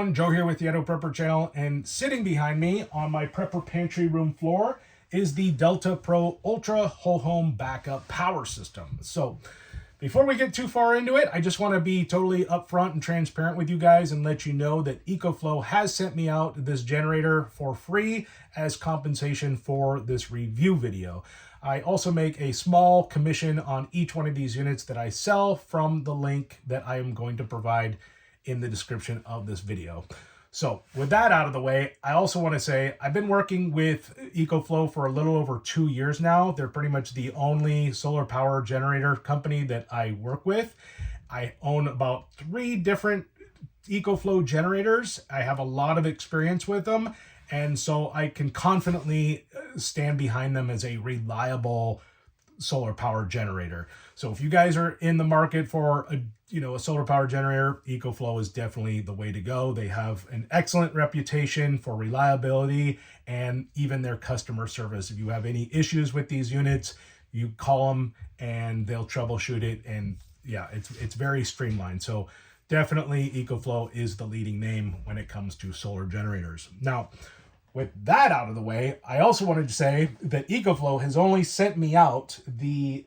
everyone, Joe here with the Idaho Prepper channel, and sitting behind me on my prepper pantry room floor is the Delta Pro Ultra Whole Home Backup Power System. So before we get too far into it, I just want to be totally upfront and transparent with you guys and let you know that EcoFlow has sent me out this generator for free as compensation for this review video. I also make a small commission on each one of these units that I sell from the link that I am going to provide in the description of this video. So with that out of the way, I also want to say I've been working with EcoFlow for a little over 2 years now. They're pretty much the only solar power generator company that I work with. I own about 3 different EcoFlow generators. I have a lot of experience with them, and so I can confidently stand behind them as a reliable solar power generator. So if you guys are in the market for a solar power generator, EcoFlow is definitely the way to go. They have an excellent reputation for reliability and even their customer service. If you have any issues with these units, you call them and they'll troubleshoot it. And yeah, it's very streamlined. So definitely EcoFlow is the leading name when it comes to solar generators. Now, with that out of the way, I also wanted to say that EcoFlow has only sent me out the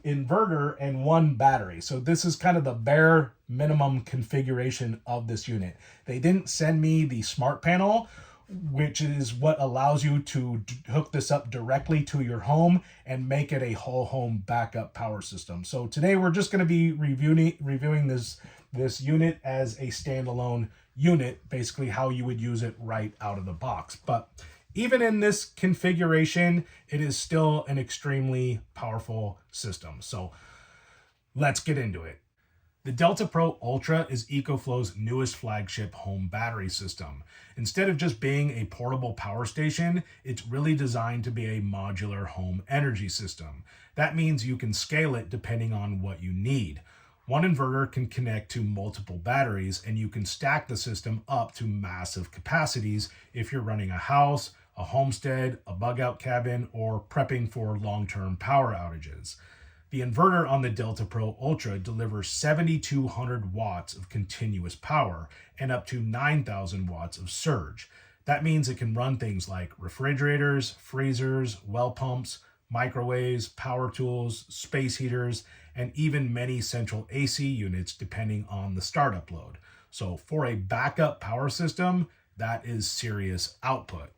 inverter and 1 battery. So this is kind of the bare minimum configuration of this unit. They didn't send me the smart panel, which is what allows you to hook this up directly to your home and make it a whole home backup power system. So today we're just going to be reviewing this unit as a standalone unit, basically how you would use it right out of the box. But even in this configuration, it is still an extremely powerful system. So let's get into it. The Delta Pro Ultra is EcoFlow's newest flagship home battery system. Instead of just being a portable power station, it's really designed to be a modular home energy system. That means you can scale it depending on what you need. One inverter can connect to multiple batteries, and you can stack the system up to massive capacities if you're running a house, a homestead, a bug-out cabin, or prepping for long-term power outages. The inverter on the Delta Pro Ultra delivers 7,200 watts of continuous power and up to 9,000 watts of surge. That means it can run things like refrigerators, freezers, well pumps, microwaves, power tools, space heaters, and even many central AC units depending on the startup load. So for a backup power system, that is serious output.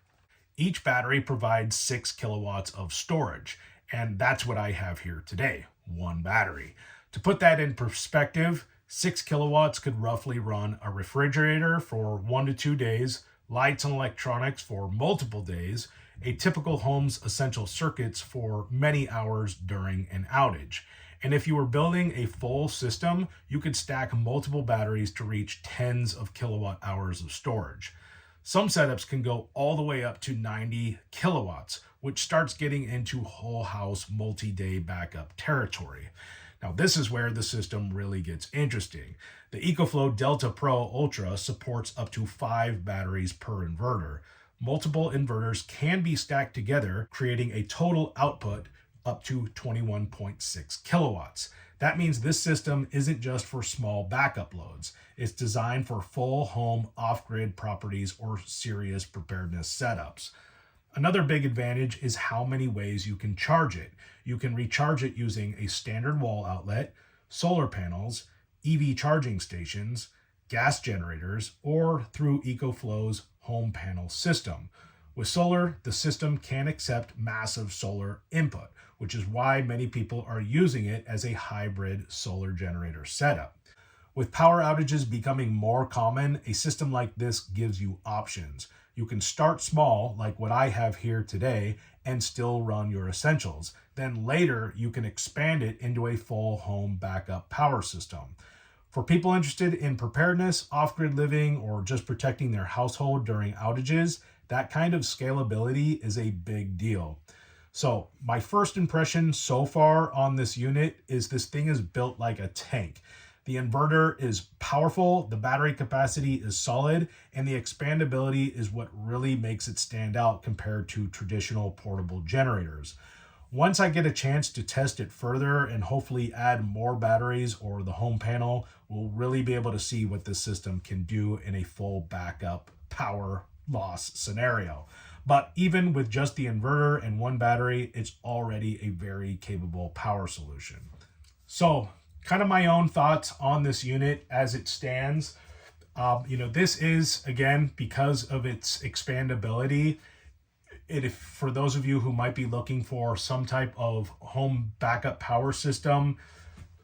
Each battery provides 6 kilowatts of storage, and that's what I have here today, 1 battery. To put that in perspective, 6 kilowatts could roughly run a refrigerator for 1 to 2 days, lights and electronics for multiple days, a typical home's essential circuits for many hours during an outage. And if you were building a full system, you could stack multiple batteries to reach tens of kilowatt hours of storage. Some setups can go all the way up to 90 kilowatts, which starts getting into whole house multi-day backup territory. Now, this is where the system really gets interesting. The EcoFlow Delta Pro Ultra supports up to 5 batteries per inverter. Multiple inverters can be stacked together, creating a total output up to 21.6 kilowatts. That means this system isn't just for small backup loads. It's designed for full home off-grid properties or serious preparedness setups. Another big advantage is how many ways you can charge it. You can recharge it using a standard wall outlet, solar panels, EV charging stations, gas generators, or through EcoFlow's home panel system. With solar, the system can accept massive solar input, which is why many people are using it as a hybrid solar generator setup. With power outages becoming more common, a system like this gives you options. You can start small, like what I have here today, and still run your essentials. Then later, you can expand it into a full home backup power system. For people interested in preparedness, off-grid living, or just protecting their household during outages, that kind of scalability is a big deal. So my first impression so far on this unit is this thing is built like a tank. The inverter is powerful, the battery capacity is solid, and the expandability is what really makes it stand out compared to traditional portable generators. once I get a chance to test it further and hopefully add more batteries or the home panel, we'll really be able to see what this system can do in a full backup power loss scenario. But even with just the inverter and one battery, it's already a very capable power solution. So kind of my own thoughts on this unit as it stands. This is, again, because of its expandability, for those of you who might be looking for some type of home backup power system,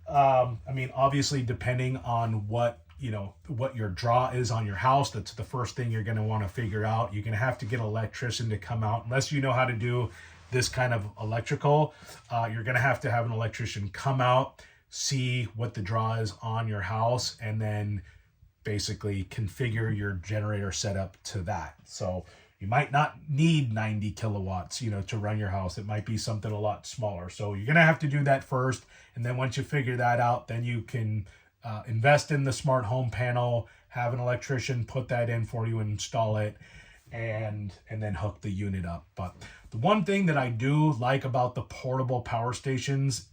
obviously depending on what your draw is on your house, that's the first thing you're going to want to figure out. You're going to have to get an electrician to come out. Unless you know how to do this kind of electrical, you're going to have an electrician come out, see what the draw is on your house, and then basically configure your generator setup to that. So you might not need 90 kilowatts, to run your house. It might be something a lot smaller. So you're going to have to do that first. And then once you figure that out, then you can invest in the smart home panel, have an electrician put that in for you and install it, and then hook the unit up. But the one thing that I do like about the portable power stations,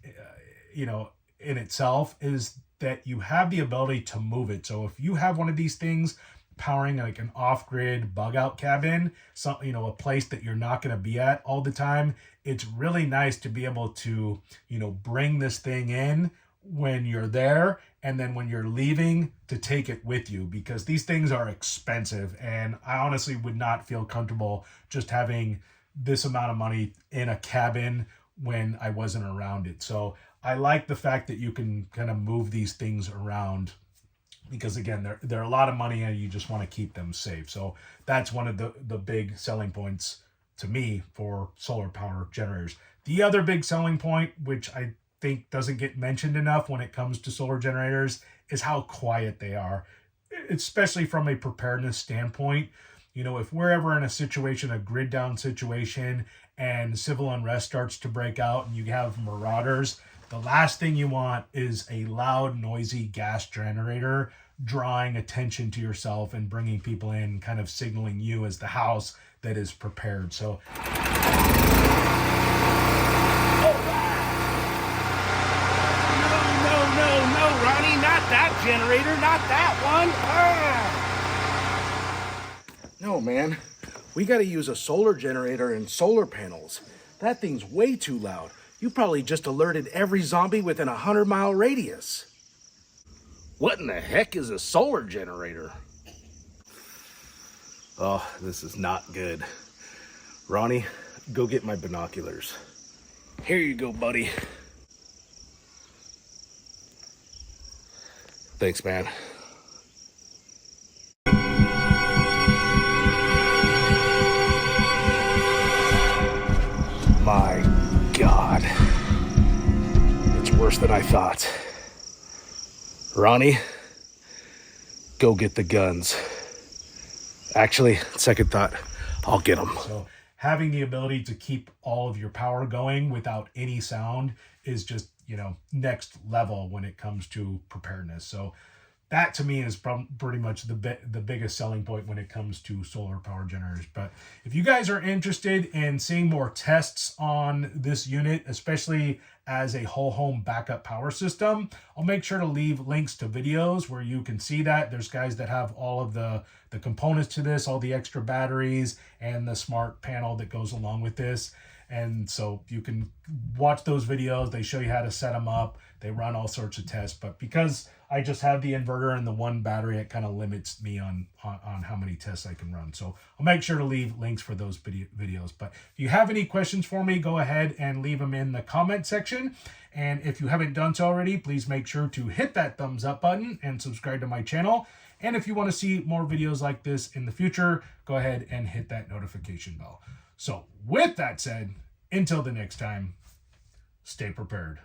in itself, is that you have the ability to move it. So if you have one of these things powering like an off-grid bug-out cabin, a place that you're not going to be at all the time, it's really nice to be able to, bring this thing in when you're there, and then when you're leaving, to take it with you, because these things are expensive, and I honestly would not feel comfortable just having this amount of money in a cabin when I wasn't around it. So I like the fact that you can kind of move these things around, because again, they're a lot of money and you just want to keep them safe. So that's one of the big selling points to me for solar power generators. The other big selling point, which I think doesn't get mentioned enough when it comes to solar generators, is how quiet they are, especially from a preparedness standpoint. If we're ever in a grid down situation, and civil unrest starts to break out and you have marauders, the last thing you want is a loud, noisy gas generator drawing attention to yourself and bringing people in, kind of signaling you as the house that is prepared. So No, Ronnie, not that generator, not that one. No, man, we got to use a solar generator and solar panels. That thing's way too loud. You probably just alerted every zombie within a 100-mile radius. What in the heck is a solar generator? Oh, this is not good. Ronnie, go get my binoculars. Here you go, buddy. Thanks, man. My God. It's worse than I thought. Ronnie, go get the guns. Actually, second thought, I'll get them. So having the ability to keep all of your power going without any sound is just, next level when it comes to preparedness. So that to me is pretty much the biggest selling point when it comes to solar power generators. But if you guys are interested in seeing more tests on this unit, especially as a whole home backup power system, I'll make sure to leave links to videos where you can see that. There's guys that have all of the components to this, all the extra batteries and the smart panel that goes along with this. And so you can watch those videos. They show you how to set them up. They run all sorts of tests. But because I just have the inverter and the one battery, it kind of limits me on how many tests I can run. So I'll make sure to leave links for those videos. But if you have any questions for me, go ahead and leave them in the comment section. And if you haven't done so already, please make sure to hit that thumbs up button and subscribe to my channel. And if you want to see more videos like this in the future, go ahead and hit that notification bell. So with that said, until the next time, stay prepared.